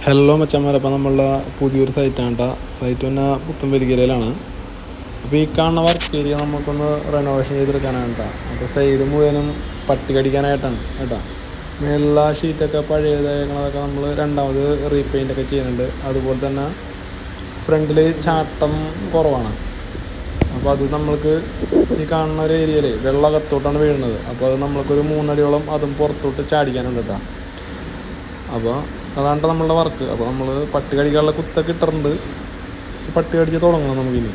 Hello മച്ചന്മാരെ, അപ്പോൾ നമ്മളുടെ പുതിയൊരു സൈറ്റാണ് കേട്ടോ. സൈറ്റ് പിന്നെ പുത്തൻപരിക്കരയിലാണ്. അപ്പോൾ ഈ കാണുന്ന വർക്ക് ഏരിയ നമുക്കൊന്ന് റെനോവേഷൻ ചെയ്തെടുക്കാനാണ് കേട്ടോ. അപ്പോൾ സൈഡ് മുഴുവനും പട്ടി കടിക്കാനായിട്ടാണ് കേട്ടോ. മേലുള്ള ഷീറ്റൊക്കെ പഴയതായതൊക്കെ നമ്മൾ രണ്ടാമത് റീപെയിൻ്റൊക്കെ ചെയ്യുന്നുണ്ട്. അതുപോലെ തന്നെ ഫ്രണ്ടിൽ ചാട്ടം കുറവാണ്. അപ്പോൾ അത് നമ്മൾക്ക് ഈ കാണുന്ന ഒരു ഏരിയയിൽ വെള്ളം അകത്തോട്ടാണ് വീഴുന്നത്. അപ്പോൾ അത് നമ്മൾക്കൊരു 3 അടിയോളം അതും പുറത്തോട്ട് ചാടിക്കാനുണ്ട് കേട്ടോ. അപ്പോൾ അതാണ് നമ്മളുടെ വർക്ക്. അപ്പോൾ നമ്മൾ പട്ടി കടിക്കാനുള്ള കുത്തൊക്കെ ഇട്ടിട്ടുണ്ട്. പട്ടി കടിച്ച് തുടങ്ങണം നമുക്കിനി.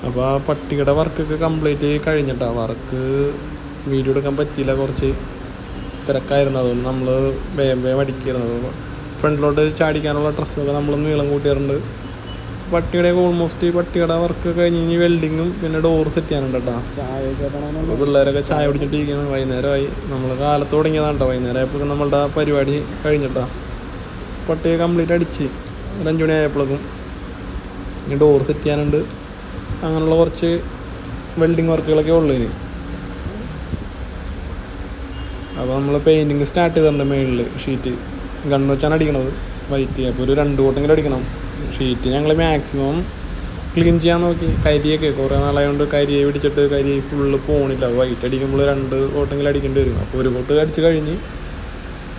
അപ്പോൾ ആ പട്ടിയുടെ വർക്കൊക്കെ കംപ്ലീറ്റ് കഴിഞ്ഞിട്ടാണ്. വർക്ക് വീഡിയോ എടുക്കാൻ പറ്റിയില്ല, കുറച്ച് തിരക്കായിരുന്നു. അതുകൊണ്ട് നമ്മൾ വേഗം അടിക്കുന്നത്. ഫ്രണ്ടിലോട്ട് ചാടിക്കാനുള്ള ഡ്രസ്സൊക്കെ നമ്മൾ നീളം കൂട്ടിയിട്ടുണ്ട്. പട്ടിയുടെ ഓൾമോസ്റ്റ് പട്ടിയുടെ വർക്ക് കഴിഞ്ഞ് വെൽഡിങ്ങും പിന്നെ ഡോറ് സെറ്റ് ചെയ്യാനുണ്ട് കേട്ടോ. പിള്ളേരൊക്കെ ചായ കുടിച്ചിട്ടിരിക്കുകയാണ്. വൈകുന്നേരമായി. നമ്മൾ കാലത്ത് തുടങ്ങിയതാണ് കേട്ടോ. വൈകുന്നേരം ആയപ്പോൾ നമ്മളുടെ പരിപാടി കഴിഞ്ഞിട്ടാ. പട്ടിയെ കംപ്ലീറ്റ് അടിച്ച് 5 മണി ആയപ്പോഴേക്കും ഇനി ഡോറ് സെറ്റ് ചെയ്യാനുണ്ട്. അങ്ങനെയുള്ള കുറച്ച് വെൽഡിങ് വർക്കുകളൊക്കെ ഉള്ളതിന്. അപ്പോൾ നമ്മൾ പെയിൻറ്റിങ് സ്റ്റാർട്ട് ചെയ്തിട്ടുണ്ട്. മേളിൽ ഷീറ്റ് ഗണ്ണ് വെച്ചാണ് അടിക്കണത്, വൈറ്റ്. അപ്പോൾ ഒരു 2 കോട്ടെങ്കിലും അടിക്കണം. ഷീറ്റ് ഞങ്ങൾ മാക്സിമം ക്ലീൻ ചെയ്യാൻ നോക്കി. കരിയൊക്കെ കുറേ നാളായതുകൊണ്ട് കരിയെ പിടിച്ചിട്ട് കരി ഫുള്ള് പോണില്ല. വൈറ്റ് അടിക്കുമ്പോൾ 2 കോട്ടെങ്കിലും അടിക്കേണ്ടി വരും. അപ്പോൾ ഒരു കോട്ട് അടിച്ച് കഴിഞ്ഞ്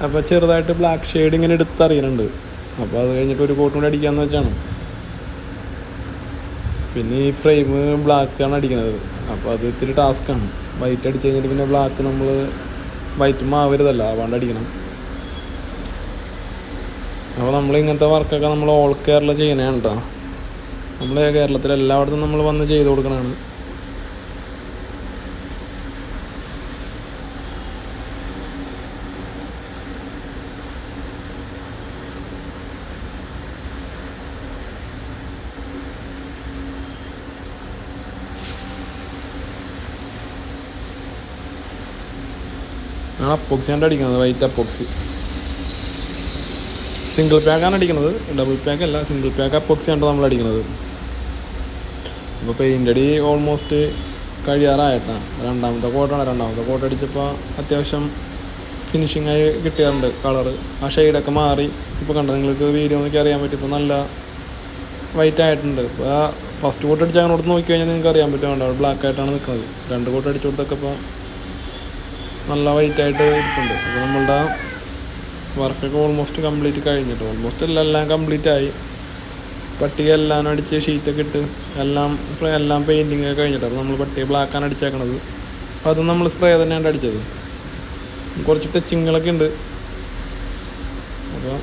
അപ്പോൾ ചെറുതായിട്ട് ബ്ലാക്ക് ഷെയ്ഡ് ഇങ്ങനെ എടുത്തറിയുന്നുണ്ട്. അപ്പോൾ അത് കഴിഞ്ഞിട്ട് ഒരു കോട്ടും കൂടി അടിക്കാമെന്ന് വെച്ചാണ്. പിന്നെ ഈ ഫ്രെയിം ബ്ലാക്കാണ് അടിക്കുന്നത്. അപ്പോൾ അത് ഇത്തിരി ടാസ്ക്കാണ്. വൈറ്റ് അടിച്ച് കഴിഞ്ഞിട്ട് പിന്നെ ബ്ലാക്ക് നമ്മൾ വൈറ്റ് മാവരുതല്ല, അതുകൊണ്ട് അടിക്കണം. അപ്പോൾ നമ്മൾ ഇങ്ങനത്തെ വർക്കൊക്കെ നമ്മൾ ഓൾ കേരള ചെയ്യണതാണ് കേട്ടോ. നമ്മൾ കേരളത്തിൽ എല്ലായിടത്തും നമ്മൾ വന്ന് ചെയ്ത് കൊടുക്കണതാണ്. ഞാൻ അപ്പോക്സിയാണ് അടിക്കുന്നത്, വൈറ്റ് അപ്പോക്സി. സിംഗിൾ പാക്കാണ് അടിക്കുന്നത്, ഡബിൾ പാക്ക് അല്ല. സിംഗിൾ പാക്ക് അപ്പോക്സിയാണ് നമ്മൾ അടിക്കുന്നത്. അപ്പോൾ പെയിൻ്റ് അടി ഓൾമോസ്റ്റ് കഴിയാറായിട്ടാണ്. രണ്ടാമത്തെ കോട്ട് അടിച്ചപ്പോൾ അത്യാവശ്യം ഫിനിഷിംഗ് ആയി കിട്ടിയിട്ടുണ്ട്. കളറ് ആ ഷെയ്ഡൊക്കെ മാറി. ഇപ്പോൾ കണ്ട നിങ്ങൾക്ക് വീഡിയോ നോക്കി അറിയാൻ പറ്റും. ഇപ്പോൾ നല്ല വൈറ്റ് ആയിട്ടുണ്ട്. ഇപ്പോൾ ആ ഫസ്റ്റ് കോട്ട് അടിച്ച് അങ്ങോട്ട് നോക്കി കഴിഞ്ഞാൽ നിങ്ങൾക്ക് അറിയാൻ പറ്റും. വേണ്ട, ബ്ലാക്ക് ആയിട്ടാണ് നിൽക്കുന്നത്. 2 കോട്ട് അടിച്ചു കൊടുത്തൊക്കെ ഇപ്പോൾ നല്ല വൈറ്റ് ആയിട്ട് ഇരിപ്പുണ്ട്. അപ്പോൾ നമ്മളുടെ വർക്കൊക്കെ ഓൾമോസ്റ്റ് കംപ്ലീറ്റ് കഴിഞ്ഞിട്ട്, ഓൾമോസ്റ്റ് എല്ലാം കംപ്ലീറ്റ് ആയി. പട്ടിക എല്ലാം അടിച്ച് ഷീറ്റൊക്കെ ഇട്ട് എല്ലാം പെയിൻറ്റിങ് ഒക്കെ കഴിഞ്ഞിട്ട്. അപ്പോൾ നമ്മൾ പട്ടിക ബ്ലാക്കാണ് അടിച്ചേക്കണത്. അപ്പോൾ അത് നമ്മൾ സ്പ്രേ തന്നെയാണ് അടിച്ചത്. കുറച്ച് ടച്ചിങ്ങുകളൊക്കെ ഉണ്ട്. അപ്പോൾ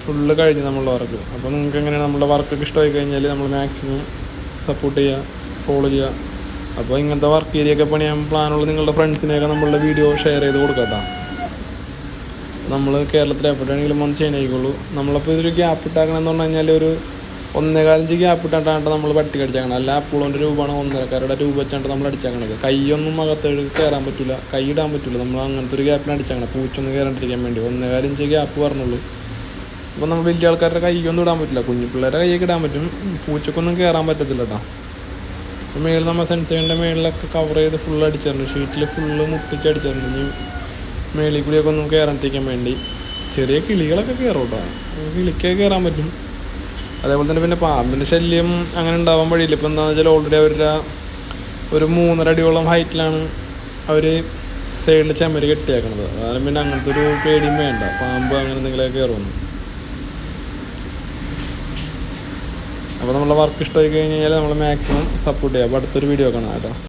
ഫുള്ള് കഴിഞ്ഞ് നമ്മളുടെ വർക്ക്. അപ്പോൾ നിങ്ങൾക്ക് എങ്ങനെയാണ് നമ്മളുടെ വർക്കൊക്കെ ഇഷ്ടമായി കഴിഞ്ഞാൽ നമ്മൾ മാക്സിമം സപ്പോർട്ട് ചെയ്യുക, ഫോളോ ചെയ്യുക. അപ്പോൾ ഇങ്ങനത്തെ വർക്ക് ഏരിയ ഒക്കെ പണിയാൻ പ്ലാനുള്ള നിങ്ങളുടെ ഫ്രണ്ട്സിനെയൊക്കെ നമ്മളുടെ വീഡിയോ ഷെയർ ചെയ്ത് കൊടുക്കാം. നമ്മൾ കേരളത്തിൽ എപ്പോഴാണെങ്കിലും വന്ന് ചെയ്യാനായിക്കോളൂ. നമ്മളപ്പോൾ ഇതൊരു ഗ്യാപ്പ് ഇട്ടാക്കണമെന്ന് പറഞ്ഞു കഴിഞ്ഞാൽ ഒരു 1.25 ഇഞ്ച് ഗ്യാപ്പ് ഇട്ടാണ് നമ്മൾ പട്ടി അടിച്ചേക്കണം. അല്ല അപ്പോളോൻ്റെ രൂപമാണ് 1.5 രൂപ വെച്ചാണ് നമ്മൾ അടിച്ചേക്കണത്. കൈയൊന്നും അകത്ത് കയറാൻ പറ്റില്ല, കൈ ഇടാൻ പറ്റില്ല. നമ്മൾ അങ്ങനത്തെ ഒരു ഗ്യാപ്പിന് അടിച്ചേക്കണം, പൂച്ചൊന്നും കയറാണ്ടിരിക്കാൻ വേണ്ടി. 1.25 ഇഞ്ച് ഗ്യാപ്പ് പറഞ്ഞുള്ളൂ. അപ്പോൾ നമ്മൾ വലിയ ആൾക്കാരുടെ കൈയൊന്നും ഇടാൻ പറ്റില്ല. കുഞ്ഞു പിള്ളേരുടെ കൈയൊക്കെ ഇടാൻ പറ്റും, പൂച്ചക്കൊന്നും കയറാൻ പറ്റത്തില്ല കേട്ടോ. അപ്പോൾ മേളിൽ നമ്മൾ സെൻസറിൻ്റെ മേളിലൊക്കെ കവർ ചെയ്ത് ഫുള്ള് അടിച്ചിട്ടുണ്ട്. ഷീറ്റിൽ ഫുള്ള് മുട്ടിച്ച് അടിച്ചിട്ടുണ്ട്. ഇനി മേളിൽ കൂടിയൊക്കെ ഒന്നും കയറാണ്ടിരിക്കാൻ വേണ്ടി. ചെറിയ കിളികളൊക്കെ കയറും കേട്ടോ, കിളിക്കൊക്കെ കയറാൻ പറ്റും. അതേപോലെ തന്നെ പിന്നെ പാമ്പിൻ്റെ ശല്യം അങ്ങനെ ഉണ്ടാവാൻ വഴിയില്ല. ഇപ്പോൾ എന്താണെന്ന് വെച്ചാൽ ഓൾറെഡി അവരുടെ ഒരു 3.5 അടിയോളം ഹൈറ്റിലാണ് അവർ സൈഡിൽ ചുമര് കെട്ടിയേക്കണത്. അതായത് പിന്നെ അങ്ങനത്തെ ഒരു പേടിയും വേണ്ട, പാമ്പ് അങ്ങനെ എന്തെങ്കിലുമൊക്കെ കയറുമെന്ന്. അപ്പോൾ നമ്മളെ വർക്ക് ഇഷ്ടമായി കഴിഞ്ഞാൽ നമ്മൾ മാക്സിമം സപ്പോർട്ട് ചെയ്യുക. അപ്പോൾ അടുത്തൊരു വീഡിയോ കാണാം കേട്ടോ.